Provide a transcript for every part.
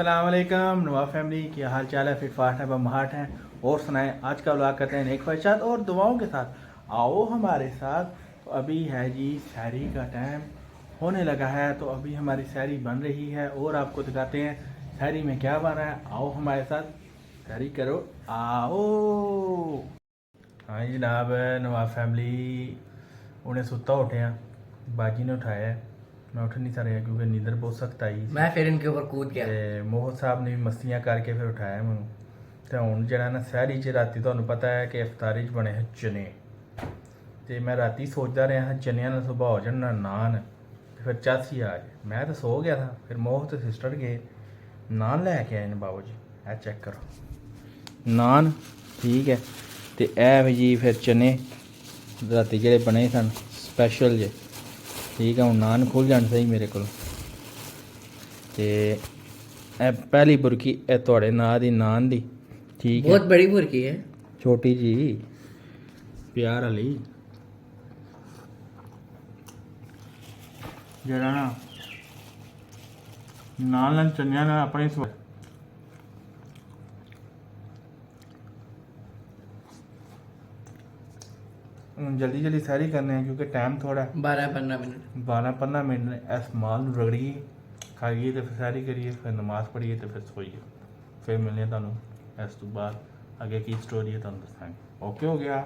अस्सलाम वालेकुम नवाब फैमिली, क्या हाल चाल है? फिट फाट है, बम्बाहट हैं और सुनाएं। आज का व्लॉग करते हैं नेक ख्वाहिशात और दुआओं के साथ। आओ हमारे साथ। तो अभी है जी सहरी का टाइम होने लगा है, तो अभी हमारी सहरी बन रही है और आपको दिखाते हैं सहरी में क्या बन रहा है। आओ हमारे साथ सहरी करो, आओ। हाँ जी जनाब, नवाब फैमिली उन्हें सुता उठे बाजी ने उठाया है। मैं उठ नहीं सकता क्योंकि नींदर बहुत सख्त आई सी। मैं फिर इनके ऊपर कूद गया ਤੇ ਮੋਹਤ ਸਾਹਿਬ ਨੇ ਵੀ ਮਸਤੀਆਂ ਕਰਕੇ ਫਿਰ ਉਠਾਇਆ ਮੈਨੂੰ। ਤੇ ਹੁਣ ਜਿਹੜਾ ਨਾ ਸਹਿਰੀ 'ਚ ਰਾਤੀ ਤੁਹਾਨੂੰ ਪਤਾ ਹੈ ਕਿ ਇਫਤਾਰੀ 'ਚ ਬਣੇ ਹੈ ਚਨੇ। ਤੇ ਮੈਂ ਰਾਤੀ ਸੋਚਦਾ ਰਿਹਾ ਹਾਂ ਚਨਿਆਂ ਨਾਲ ਸੁਭਾ ਹੋ ਜਾਣ ਨਾਲ ਨਾਨ, ਤੇ ਫਿਰ ਚਾਸੀ ਆ ਜਾਏ। ਮੈਂ ਤਾਂ ਸੋ ਗਿਆ ਥਾ। ਫਿਰ ਮੋਹਤ ਸਿਸਟਰ ਗਏ ਨਾਨ ਲੈ ਕੇ ਆਏ ਨੇ ਬਾਬੂ ਜੀ। ਇਹ ਚੈੱਕ ਕਰੋ ਨਾਨ, ਠੀਕ ਹੈ। ਤੇ ਇਹ ਵੀ ਜੀ ਫਿਰ ਚਨੇ ਰਾਤੀ ਜਿਹੜੇ ਬਣੇ ਸਨ ਸਪੈਸ਼ਲ ਜੇ, ਠੀਕ ਹੈ। ਹੁਣ ਨਾਨ ਖੁੱਲ ਜਾਣ ਸਹੀ ਮੇਰੇ ਕੋਲ। ਤੇ ਇਹ ਪਹਿਲੀ ਬੁਰਕੀ ਇਹ ਤੁਹਾਡੇ ਨਾਂ ਦੀ ਨਾਨ ਦੀ, ਠੀਕ ਹੈ। बहुत बड़ी बुरकी है। ਛੋਟੀ ਜੀ ਪਿਆਰ ਵਾਲੀ, ਜਿਹੜਾ ਨਾ ਨਾਲ ਚੰਨਿਆਂ ਨਾਲ ਆਪਣੀ जल्दी जल्दी सैरी करने हैं क्योंकि टाइम थोड़ा है। 12-15 मिनट 12-15 मिनट ने इस माल ਨੂੰ ਰਗੜੀਏ, ਖਾਈਏ ਤੇ ਫਿਰ ਸੈਰੀ ਕਰੀਏ, ਫਿਰ ਨਮਾਜ਼ ਪੜ੍ਹੀਏ ਤੇ ਫਿਰ ਸੋਈਏ। ਫਿਰ ਮਿਲਨੇ ਤੁਹਾਨੂੰ ਇਸ ਤੋਂ ਬਾਅਦ ਅੱਗੇ ਕੀ ਸਟੋਰੀ ਹੈ ਤੁਹਾਨੂੰ ਦੱਸਾਂਗੇ। ਓਕੇ ਹੋ ਗਿਆ।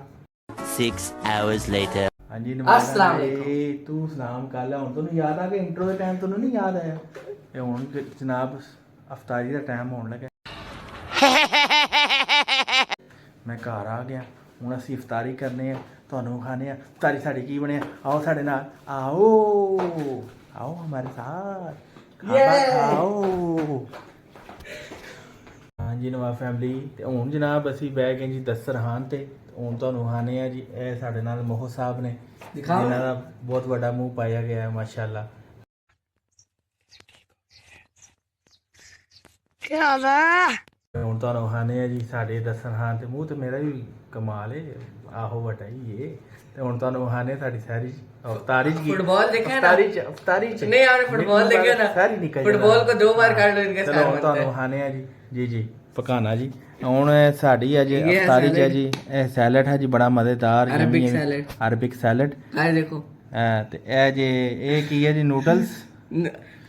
6 hours later. ਹਾਂਜੀ अस्सलाम ਨਮਾਜ਼ ਤੂੰ ਸਲਾਮ ਕਰ ਲੈ। ਹੁਣ ਤੁਹਾਨੂੰ ਯਾਦ ਆ ਗਿਆ ਇੰਟਰੋ ਦੇ ਟਾਈਮ, ਤੁਹਾਨੂੰ ਨਹੀਂ ਯਾਦ ਆਇਆ? ਤੇ ਹੁਣ ਜਨਾਬ ਅਫਤਾਰੀ ਦਾ ਟਾਈਮ ਹੋਣ ਲੱਗਾ। ਮੈਂ ਘਰ ਆ ਗਿਆ, ਹੁਣ ਅਸੀਂ ਇਫਤਾਰੀ ਕਰਨੇ ਆ, ਤੁਹਾਨੂੰ ਖਾਣੇ ਆ। ਇਫਤਾਰੀ ਸਾਡੀ ਕੀ ਬਣਿਆ? ਆਓ ਸਾਡੇ ਨਾਲ, ਆਓ ਆਓ ਹਮਾਰੇ ਸਾਥ ਖਾਓ। ਹਾਂਜੀ ਨਵਾਬ ਫੈਮਿਲੀ, ਤੇ ਹੁਣ ਜਨਾਬ ਅਸੀਂ ਬਹਿ ਗਏ ਜੀ ਦਸਤਰਖਾਨ ਤੇ। ਹੁਣ ਤੁਹਾਨੂੰ ਖਾਣੇ ਆ ਜੀ। ਇਹ ਸਾਡੇ ਨਾਲ ਮੋਹਤ ਸਾਹਿਬ ਨੇ, ਦਿਖਾਓ। ਜਿਨ੍ਹਾਂ ਦਾ ਬਹੁਤ ਵੱਡਾ ਮੂੰਹ ਪਾਇਆ ਗਿਆ ਹੈ ਮਾਸ਼ਾਅੱਲਾ। ਹੁਣ ਤੁਹਾਨੂੰ ਖਾਣੇ ਆ ਜੀ ਸਾਡੇ ਦਸਤਰਖਾਨ ਤੇ। ਮੂੰਹ ਤੇ ਮੇਰਾ ਵੀ ਕਮਾਲ ਹੈ, ਆਹੋ ਵੱਡਾ ਹੀ ਇਹ। ਤੇ ਹੁਣ ਤੁਹਾਨੂੰ ਖਾਣੇ ਸਾਡੀ ਸਹਿਰੀ ਅਫਤਾਰੀ ਚ फुटबॉल देखा है ना? ਅਫਤਾਰੀ ਚ नहीं आपने फुटबॉल देखा ना? ਸਾਰੀ ਨਿਕਲ फुटबॉल को 2 बार काट लो इनके ਚਲੋ साथ ਹੁਣ बनते ਤੁਹਾਨੂੰ हैं। ਖਾਣੇ ਆ ਜੀ। ਜੀ ਜੀ ਪਕਾਨਾ ਜੀ। ਹੁਣ ਸਾਡੀ ਅੱਜ ये है ਅਫਤਾਰੀ ਚ ਹੈ सैलेड। ਜੀ ਇਹ ਸੈਲਡ ਹੈ ਜੀ, ਬੜਾ ਮਜ਼ੇਦਾਰ अरबिक सैलेड। Arabic salad. आए देखो ਤੇ ਇਹ ਜੇ ਇਹ ਕੀ ਹੈ ਜੀ? Noodles,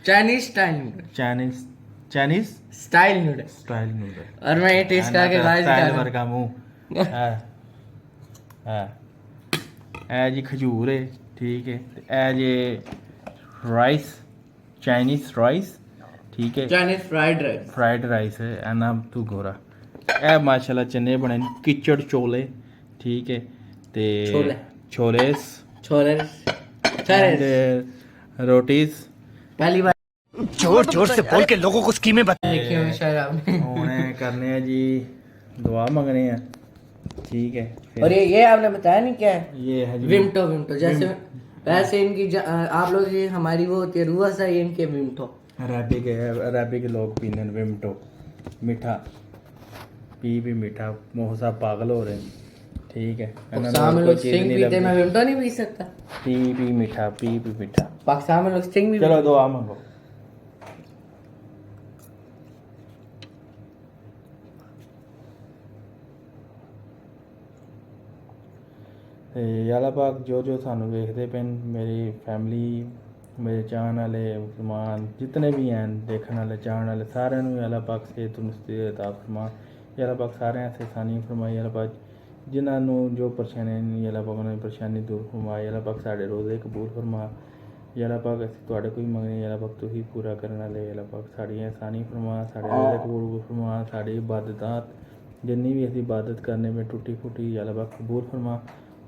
Chinese style noodle. Chinese Chinese style noodle. Style noodle. और मैं ये टेस्ट करके गाइस ਸਟਾइਲ दिखा रहा ਵਰਗਾ ਮੂੰਹ ਹੈ। ਇਹ ਜੀ ਖਜੂਰ ਹੈ, ਠੀਕ ਹੈ। ਤੇ ਇਹ ਜੇ ਰਾਈਸ, ਚਾਈਨੀਜ਼ ਰਾਈਸ, ਠੀਕ ਹੈ। Chinese fried rice. Fried rice है ए नाम तू गोरा। ए माशाल्लाह चने बने किचड़ छोले, ठीक है। ते छोले। छोलेस छोले and, रोटीज। पहली बार जोर जोर से बोल के लोगों को स्कीमें बता। देखी होगी शायद आपने। होने करने हैं जी दुआ मंगने हैं, ठीक है। फिर और ये आपने बताया नहीं क्या है? ये है जी विमटो। विमटो जैसे वैसे इनकी आप लोग ये हमारी वो होती है रूह अफ़ज़ा, ये इनके विमटो। अरबी के लोग पीने हैं विमटो, मीठा पी भी मीठा। मोह साहब पागल हो रहे हैं, ठीक है। पाकिस्तान में लोग स्टिंग पीते, मैं विमटो नहीं पी सकता। पी मीठा, पी मीठा। पाकिस्तान में लोग स्टिंग भी चलो दुआ मंगो। ਤੇ ਅੱਲਾਹ ਪਾਕ ਜੋ ਜੋ ਸਾਨੂੰ ਵੇਖਦੇ ਪਏ ਮੇਰੀ ਫੈਮਿਲੀ, ਮੇਰੇ ਚਾਹਣ ਵਾਲੇ ਮੁਸਲਮਾਨ ਜਿਤਨੇ ਵੀ ਹਨ, ਦੇਖਣ ਵਾਲੇ ਚਾਹਣ ਵਾਲੇ ਸਾਰਿਆਂ ਨੂੰ ਅੱਲਾਹ ਪਾਕ ਸਿਹਤ ਤੰਦਰੁਸਤੀ ਅਤਾ ਫਰਮਾ। ਅੱਲਾਹ ਪਾਕ ਸਾਰਿਆਂ ਸੇ ਆਸਾਨੀ ਫਰਮਾਈ। ਅੱਲਾਹ ਪਾਕ ਜਿਨ੍ਹਾਂ ਨੂੰ ਜੋ ਪਰੇਸ਼ਾਨੀ ਨਹੀਂ, ਅੱਲਾਹ ਪਾਕ ਉਹਨਾਂ ਦੀ ਪਰੇਸ਼ਾਨੀ ਦੂਰ ਫਰਮਾਏ। ਅੱਲਾਹ ਪਾਕ ਸਾਡੇ ਰੋਜ਼ੇ ਕਬੂਲ ਫਰਮਾ। ਅੱਲਾਹ ਪਾਕ ਅਸੀਂ ਤੁਹਾਡੇ ਕੋਈ ਮੰਗਣੀ, ਅੱਲਾਹ ਪਾਕ ਤੁਸੀਂ ਪੂਰਾ ਕਰਨ ਵਾਲੇ। ਅੱਲਾਹ ਪਾਕ ਸਾਡੀ ਆਸਾਨੀ ਫਰਮਾ, ਸਾਡੇ ਰੋਜ਼ੇ ਕਬੂਲ ਫਰਮਾ। ਸਾਡੀ ਇਬਾਦਤਾਂ ਜਿੰਨੀ ਵੀ ਅਸੀਂ ਇਬਾਦਤ ਕਰਨੇ में टूटी फूटी ਅੱਲਾਹ ਪਾਕ ਕਬੂਲ ਫਰਮਾ।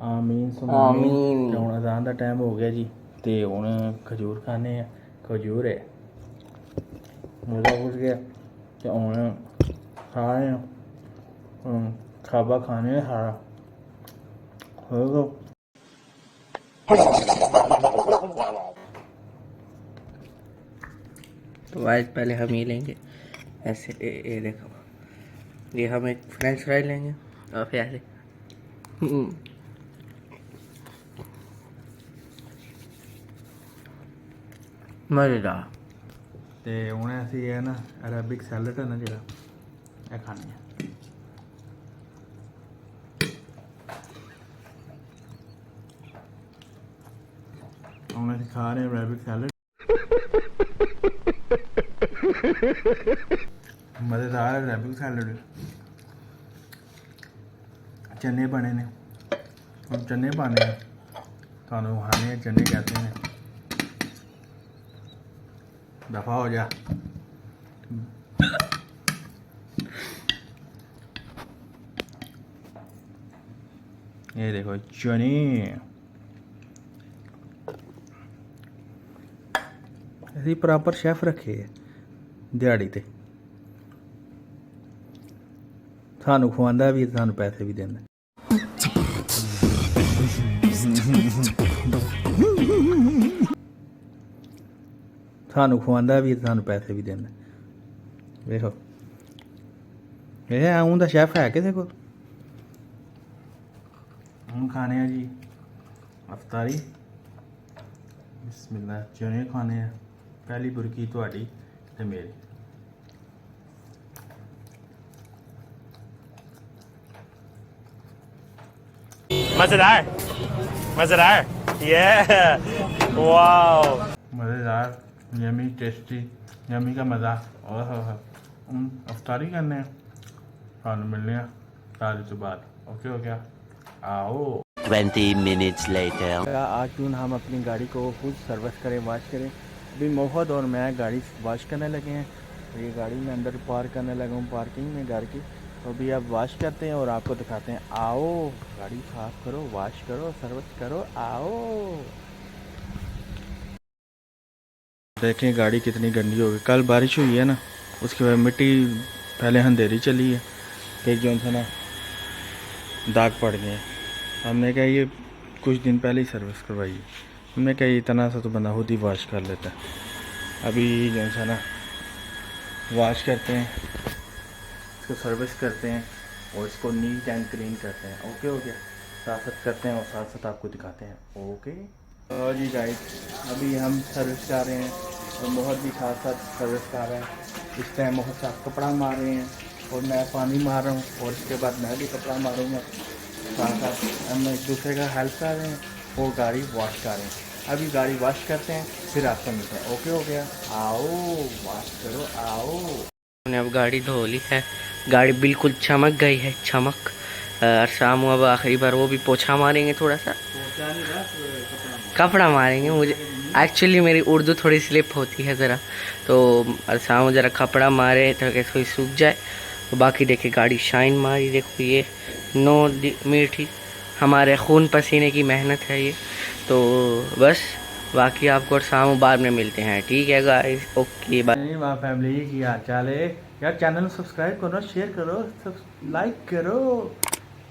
ਆਮੀਨ ਆਮੀਨ। ਤੇ ਹੁਣ ਅਜ਼ਾਨ ਦਾ ਟਾਈਮ ਹੋ ਗਿਆ ਜੀ, ਤੇ ਹੁਣ ਖਜੂਰ ਖਾਣੇ ਆ। ਖਜੂਰ ਹੈ ਮੇਰਾ ਪੁੱਛ ਗਿਆ ਤੇ ਹੁਣ ਖਾ ਰਹੇ ਆ। ਖਾਬਾ ਖਾਣੇ ਆ ਸਾਰਾ ਹੋਗਾ। तो गाइस पहले हम ये लेंगे ऐसे। ये देखो, ये हम एक फ्रेंच फ्राई लेंगे और फिर ऐसे मज़ेदार। ਤੇ ਹੁਣ ਅਸੀਂ ਇਹ ਨਾ ਅਰੇਬਿਕ ਸੈਲਡ ਹੈ ਨਾ ਜਿਹੜਾ ਇਹ ਖਾਣੇ ਆ। ਹੁਣ ਅਸੀਂ ਖਾ ਰਹੇ ਅਰੇਬਿਕ ਸੈਲਡ। ਮਜ਼ੇਦਾਰ ਅਰੇਬਿਕ ਸੈਲਡ। चने बने ने हम चने पाने हैं थानू खाने चने कहते हैं। दफा हो जा। ये देखो चने ਅਸੀਂ ਪ੍ਰੋਪਰ ਸ਼ੈਫ ਰੱਖੇ ਹੈ ਦਿਹਾੜੀ ਤੇ ਸਾਨੂੰ ਖਵਾਉਂਦਾ ਵੀ ਸਾਨੂੰ ਪੈਸੇ ਵੀ ਦਿੰਦਾ। ਸਾਨੂੰ ਖਵਾਉਂਦਾ ਵੀ ਸਾਨੂੰ ਪੈਸੇ ਵੀ ਦਿੰਦਾ। ਵੇਖੋ ਇਹ ਆਉਂ ਦਾ ਸ਼ੈਫ ਹੈ ਕਿਸੇ ਕੋਲ। ਹੁਣ ਖਾਣੇ ਆ ਜੀ ਅਫਤਾਰੀ। ਬਿਸਮਿਲ੍ਲਾ ਚਨੇ ਖਾਣੇ ਆ। ਪਹਿਲੀ ਬੁਰਕੀ ਤੁਹਾਡੀ ਤੇ ਮੇਰੀ। मजेदार मजेदार ये वाओ मज़ेदार यमी टेस्टी यमी का मज़ा। और अफ्तारी करने खाने मिलने तारी तो बाद ओके हो गया। आओ 20 minutes later आज क्यों हम अपनी गाड़ी को खुद सर्विस करें वाश करें। अभी मोहद और मैं गाड़ी वाश करने लगे हैं। ये गाड़ी में अंदर पार्क करने लगा हूँ पार्किंग में घर की। तो अभी आप वाश करते हैं और आपको दिखाते हैं। आओ गाड़ी साफ करो वाश करो सर्विस करो आओ। देखें गाड़ी कितनी गंदी हो गई। कल बारिश हुई है ना उसके बाद मिट्टी पहले अंधेरी चली है फिर जो है ना दाग पड़ गए। हमने कहा ये कुछ दिन पहले ही सर्विस करवाई है। हमने कहा इतना सा तो बंदा खुद ही वाश कर लेता है। अभी जो है ना वाश करते हैं इसको सर्विस करते हैं और इसको नीट एंड क्लीन करते हैं। ओके हो गया। साथ साथ करते हैं और साथ साथ आपको दिखाते हैं। ओके और जी गाइस अभी हम सर्विस कर रहे हैं और मोहर भी साथ साथ सर्विस कर रहे हैं। इस टाइम मोहर साथ कपड़ा मार रहे हैं और मैं पानी मार रहा हूँ और इसके बाद मैं भी कपड़ा मारूँगा। साथ साथ हम एक दूसरे का हेल्प कर रहे हैं और गाड़ी वॉश कर रहे हैं। अभी गाड़ी वॉश करते हैं फिर आपको मिलते हैं। ओके हो गया। आओ वॉश करो आओ। हमने अब गाड़ी धो ली है। गाड़ी बिल्कुल चमक गई है चमक। शाम अब आखिरी बार वो भी पोछा मारेंगे थोड़ा सा कपड़ा मारेंगे। मुझे एक्चुअली मेरी उर्दू थोड़ी स्लिप होती है ज़रा तो शाम ज़रा कपड़ा मारे तो कैसे सूख जाए। तो बाकी देखिए गाड़ी शाइन मारी। देखो ये नो मीठी हमारे खून पसीने की मेहनत है ये। तो बस बाकी आपको और शाम बाद में मिलते हैं। ठीक है गाइस ओके बाय। वाह फैमिली की हाल चाल है यार। चैनल सब्सक्राइब करो शेयर करो लाइक करो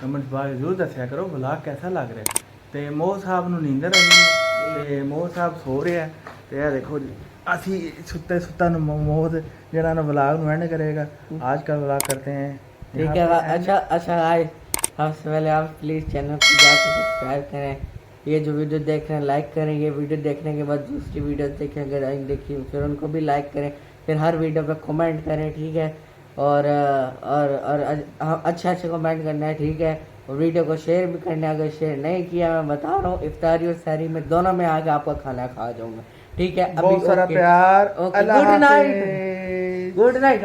कमेंट बार जरूर दसिया करो व्लॉग कैसा लग रहा है। तो मोह साहब ਨੂੰ ਨੀਂਦਰ ਆਈ ਤੇ ਮੋਹ ਸਾਹਿਬ ਸੋ ਰਿਹਾ ਤੇ ਇਹ ਦੇਖੋ ਜੀ ਅਸੀਂ ਸੁੱਤੇ ਸੁੱਤਾ ਨੂੰ ਮੋਹ ਜਿਹੜਾ ਨਾ व्लॉग ਨੂੰ ਐਂਡ करेगा। आज का व्लॉग करते हैं। ठीक है अच्छा गाइस सबसे पहले आप प्लीज़ चैनल को जाकर सब्सक्राइब करें। ये जो वीडियो देख रहे हैं लाइक करें। ये वीडियो देखने के बाद दूसरी वीडियो देखें अगर देखिए फिर उनको भी लाइक करें। फिर हर वीडियो पे कमेंट करें ठीक है। और अच्छा कमेंट करना है ठीक है। और वीडियो को शेयर भी करना है। अगर शेयर नहीं किया मैं बता रहा हूँ इफ्तारी और सहरी में दोनों में आके आपका खाना खा जाऊँगा ठीक है। बहुत सारा प्यार। Good night.